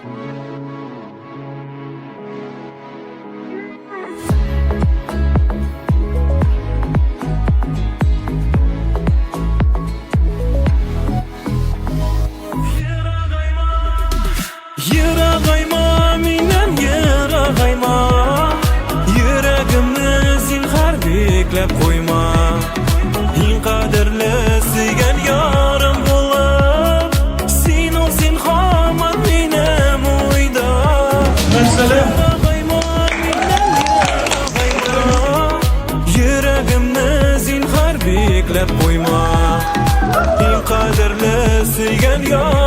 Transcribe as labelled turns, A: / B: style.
A: Yırağayma minen yırağayma, yüreğimni zinhar beklep koyma. En kadirlisi gel yarım bulup, sen ol sen hamar menem uyda. Yırağayma minen yırağayma, yüreğimni zinhar beklep koyma. En kadirlisi gel yarım